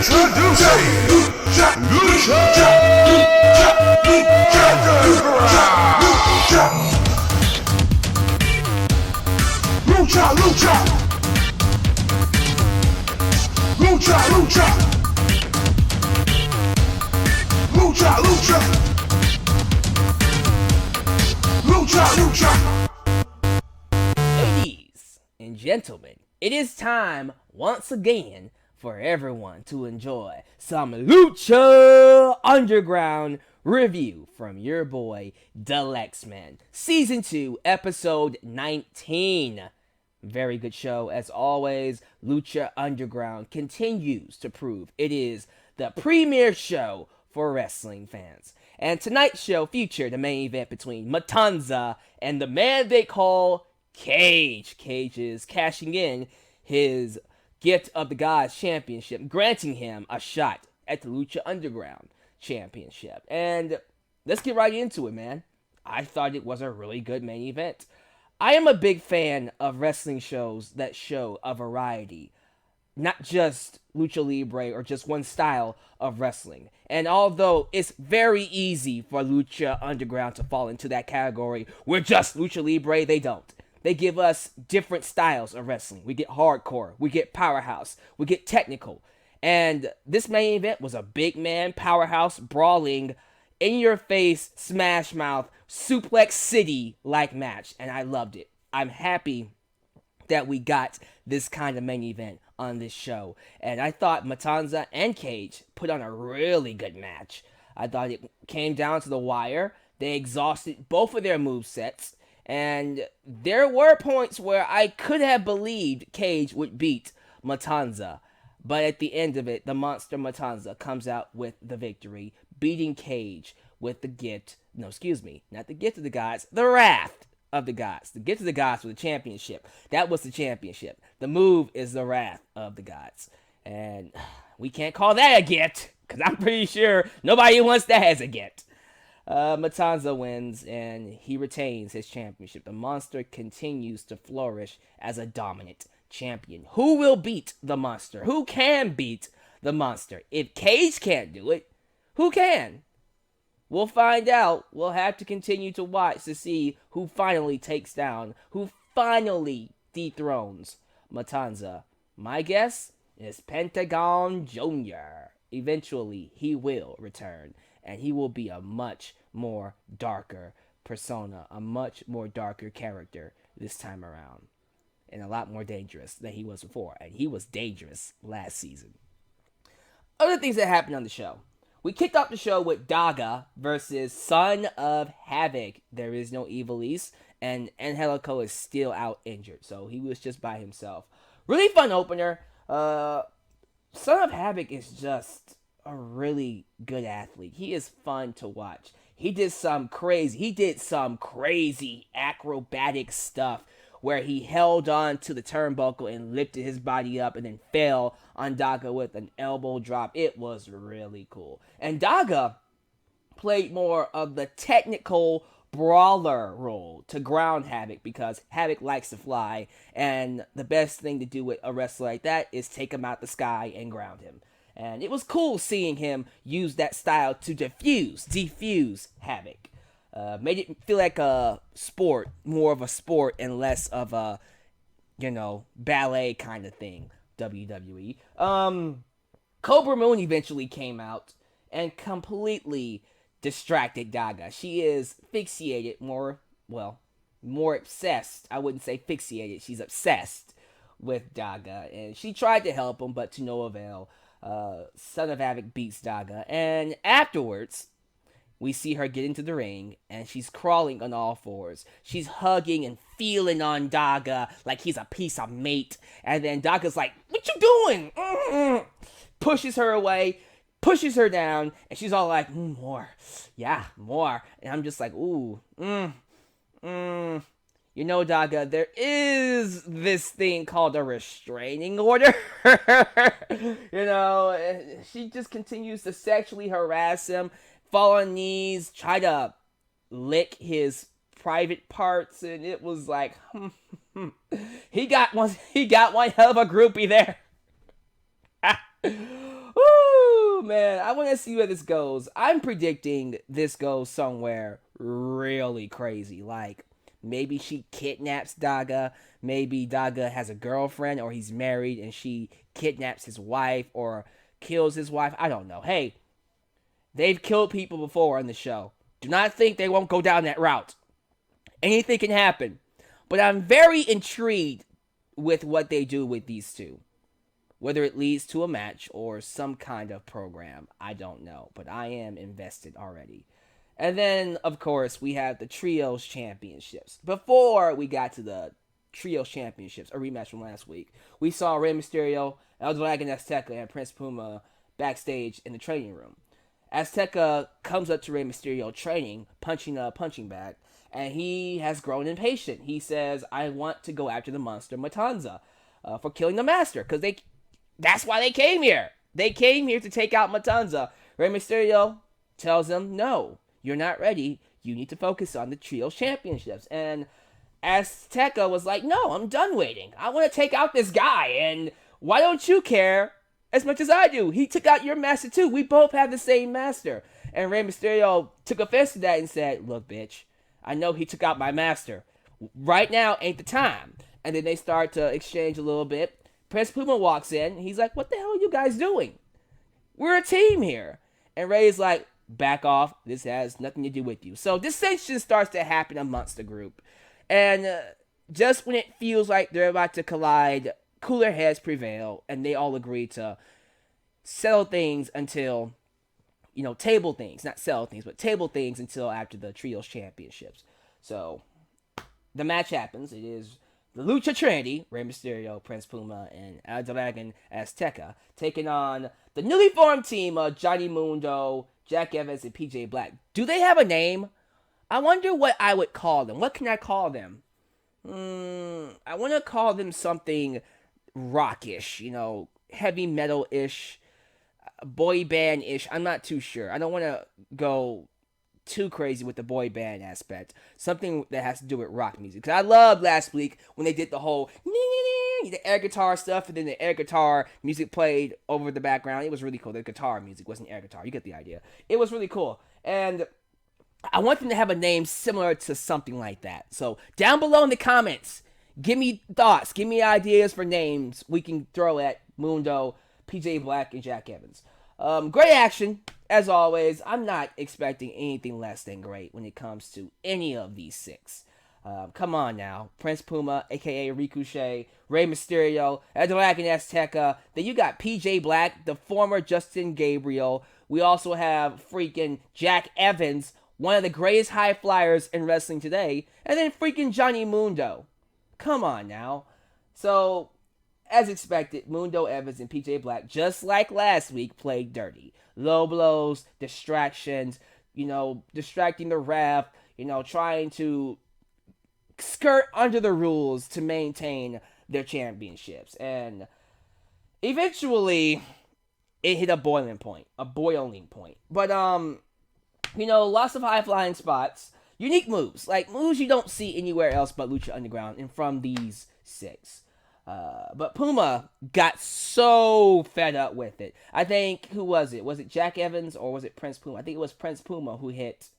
Introducing Lucha Lucha. Ladies and gentlemen, it is time once again for everyone to enjoy some Lucha Underground review from your boy, Delexman. Season 2, Episode 19. Very good show as always. Lucha Underground continues to prove it is the premier show for wrestling fans. And tonight's show featured the main event between Matanza and the man they call Cage. Cage is cashing in his Gift of the Gods Championship, granting him a shot at the Lucha Underground Championship. And let's get right into it, man. I thought it was a really good main event. I am a big fan of wrestling shows that show a variety, not just Lucha Libre or just one style of wrestling. And although it's very easy for Lucha Underground to fall into that category, we're just Lucha Libre, they don't. They give us different styles of wrestling. We get hardcore, we get powerhouse, we get technical. And this main event was a big man, powerhouse, brawling, in-your-face, smash mouth, suplex city-like match. And I loved it. I'm happy that we got this kind of main event on this show. And I thought Matanza and Cage put on a really good match. I thought it came down to the wire. They exhausted both of their movesets. And there were points where I could have believed Cage would beat Matanza. But at the end of it, the monster Matanza comes out with the victory, beating Cage with the gift. No, excuse me. Not the gift of the gods. The wrath of the gods. The gift of the gods for the championship. That was the championship. The move is the wrath of the gods. And we can't call that a gift, because I'm pretty sure nobody wants that as a gift. Matanza wins, and he retains his championship. The monster continues to flourish as a dominant champion. Who will beat the monster? Who can beat the monster? If Cage can't do it, who can? We'll find out. We'll have to continue to watch to see who finally takes down, who finally dethrones Matanza. My guess is Pentagon Jr. Eventually, he will return. And he will be a much more darker persona, a much more darker character this time around. And a lot more dangerous than he was before. And he was dangerous last season. Other things that happened on the show. We kicked off the show with Daga versus Son of Havoc. There is no Ivelisse. And Angelico is still out injured. So he was just by himself. Really fun opener. Son of Havoc is just a really good athlete. He is fun to watch. He did some crazy acrobatic stuff where he held on to the turnbuckle and lifted his body up and then fell on Daga with an elbow drop. It was really cool. And Daga played more of the technical brawler role to ground Havoc, because Havoc likes to fly, and the best thing to do with a wrestler like that is take him out the sky and ground him. And it was cool seeing him use that style to defuse Havoc. Made it feel like a sport, more of a sport and less of a, ballet kind of thing, WWE. Cobra Moon eventually came out and completely distracted Daga. She is fixated more obsessed. I wouldn't say fixated. She's obsessed with Daga. And she tried to help him, but to no avail. Son of Havoc beats Daga, and afterwards, we see her get into the ring, and she's crawling on all fours. She's hugging and feeling on Daga like he's a piece of meat, and then Daga's like, "What you doing?" Pushes her away, pushes her down, and she's all like, "More, yeah, more." And I'm just like, "Ooh, Daga, there is this thing called a restraining order." She just continues to sexually harass him, fall on knees, try to lick his private parts, and it was like, he got one hell of a groupie there. Woo! man, I want to see where this goes. I'm predicting this goes somewhere really crazy. Like, maybe she kidnaps Daga. Maybe Daga has a girlfriend or he's married and she kidnaps his wife or kills his wife. I don't know. Hey, they've killed people before on the show. Do not think they won't go down that route. Anything can happen. But I'm very intrigued with what they do with these two. Whether it leads to a match or some kind of program, I don't know. But I am invested already. And then, of course, we have the Trios Championships. Before we got to the Trios Championships, a rematch from last week, we saw Rey Mysterio, El Dragon Azteca, and Prince Puma backstage in the training room. Azteca comes up to Rey Mysterio training, punching a punching bag, and he has grown impatient. He says, I want to go after the monster Matanza for killing the master, because that's why they came here. They came here to take out Matanza. Rey Mysterio tells him, no, you're not ready. You need to focus on the Trios Championships. And Azteca was like, no, I'm done waiting. I want to take out this guy, and why don't you care as much as I do? He took out your master too. We both have the same master. And Rey Mysterio took offense to that and said, look, bitch, I know he took out my master. Right now ain't the time. And then they start to exchange a little bit. Prince Puma walks in. He's like, what the hell are you guys doing? We're a team here. And Rey's like, back off. This has nothing to do with you. So dissension starts to happen amongst the group. And just when it feels like they're about to collide, cooler heads prevail. And they all agree to settle things until, table things. Not settle things, but table things until after the Trios Championships. So the match happens. It is the Lucha Trinity, Rey Mysterio, Prince Puma, and El Dragon Azteca, taking on the newly formed team of Johnny Mundo, Jack Evans, and PJ Black. Do they have a name? I wonder what I would call them. What can I call them? I want to call them something rockish, heavy metal-ish, boy band-ish. I'm not too sure. I don't want to go too crazy with the boy band aspect. Something that has to do with rock music. Because I loved last week when they did the whole the air guitar stuff, and then the air guitar music played over the background. It was really cool. The guitar music wasn't air guitar. You get the idea. It was really cool. And I want them to have a name similar to something like that. So down below in the comments, give me thoughts. Give me ideas for names we can throw at Mundo, PJ Black, and Jack Evans. Great action, as always. I'm not expecting anything less than great when it comes to any of these six. Come on now. Prince Puma, a.k.a. Ricochet, Rey Mysterio, El Dragon Azteca. Then you got PJ Black, the former Justin Gabriel. We also have freaking Jack Evans, one of the greatest high flyers in wrestling today. And then freaking Johnny Mundo. Come on now. So, as expected, Mundo, Evans, and PJ Black, just like last week, played dirty. Low blows, distractions, distracting the ref, trying to skirt under the rules to maintain their championships. And eventually, it hit a boiling point. But, lots of high-flying spots, unique moves, like moves you don't see anywhere else but Lucha Underground and from these six. But Puma got so fed up with it. I think, who was it? Was it Jack Evans or was it Prince Puma? I think it was Prince Puma who hit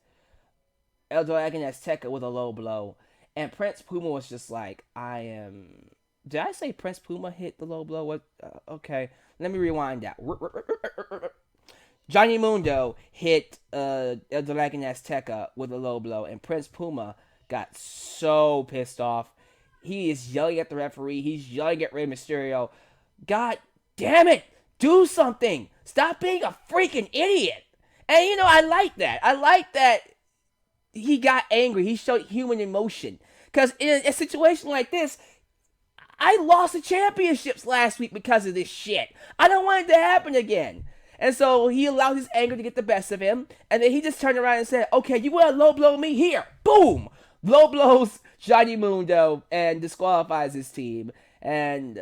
El Dragon Azteca with a low blow. And Prince Puma was just like, Did I say Prince Puma hit the low blow? What? Okay, let me rewind that. Johnny Mundo hit El Dragon Azteca with a low blow, and Prince Puma got so pissed off. He is yelling at the referee. He's yelling at Rey Mysterio. God damn it! Do something! Stop being a freaking idiot! And I like that. I like that he got angry. He showed human emotion. Because in a situation like this, I lost the championships last week because of this shit. I don't want it to happen again. And so he allowed his anger to get the best of him. And then he just turned around and said, okay, you want to low blow me? Here. Boom. Low blows Johnny Mundo and disqualifies his team. And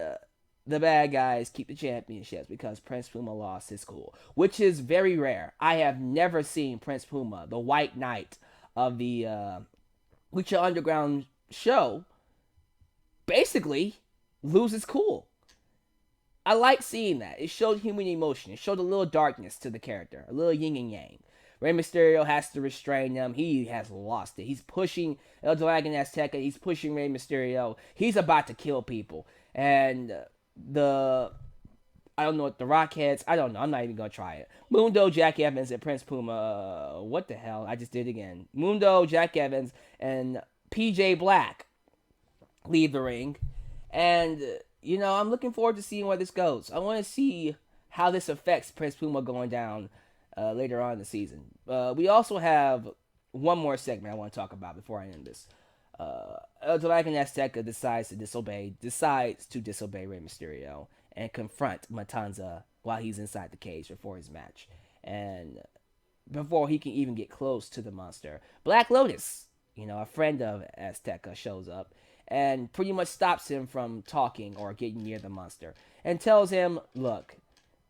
the bad guys keep the championships because Prince Puma lost his cool. Which is very rare. I have never seen Prince Puma, the White Knight of the Lucha Underground show, basically lose his cool. I like seeing that. It showed human emotion. It showed a little darkness to the character, a little yin and yang. Rey Mysterio has to restrain them. He has lost it. He's pushing El Dragon Azteca. He's pushing Rey Mysterio. He's about to kill people. And the I don't know what the Rockheads. I don't know. I'm not even gonna try it. Mundo, Jack Evans, and Prince Puma. What the hell? I just did it again. Mundo, Jack Evans, and PJ Black leave the ring, and I'm looking forward to seeing where this goes. I want to see how this affects Prince Puma going down later on in the season. We also have one more segment I want to talk about before I end this. El Dragon Azteca decides to disobey Rey Mysterio and confront Matanza while he's inside the cage before his match, and before he can even get close to the monster, Black Lotus, a friend of Azteca, shows up and pretty much stops him from talking or getting near the monster and tells him, look,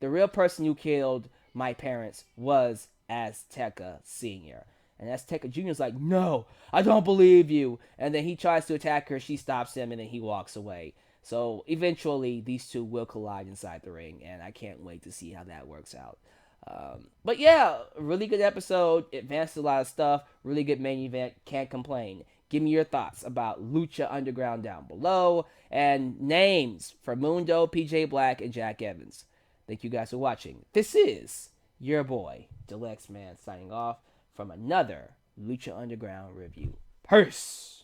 the real person who killed my parents was Azteca Sr. And Azteca Jr. is like, no, I don't believe you. And then he tries to attack her. She stops him and then he walks away. So eventually these two will collide inside the ring. And I can't wait to see how that works out. But yeah, really good episode. Advanced a lot of stuff. Really good main event. Can't complain. Give me your thoughts about Lucha Underground down below. And names for Mundo, PJ Black, and Jack Evans. Thank you guys for watching. This is your boy, Deluxe Man, signing off from another Lucha Underground review. Peace!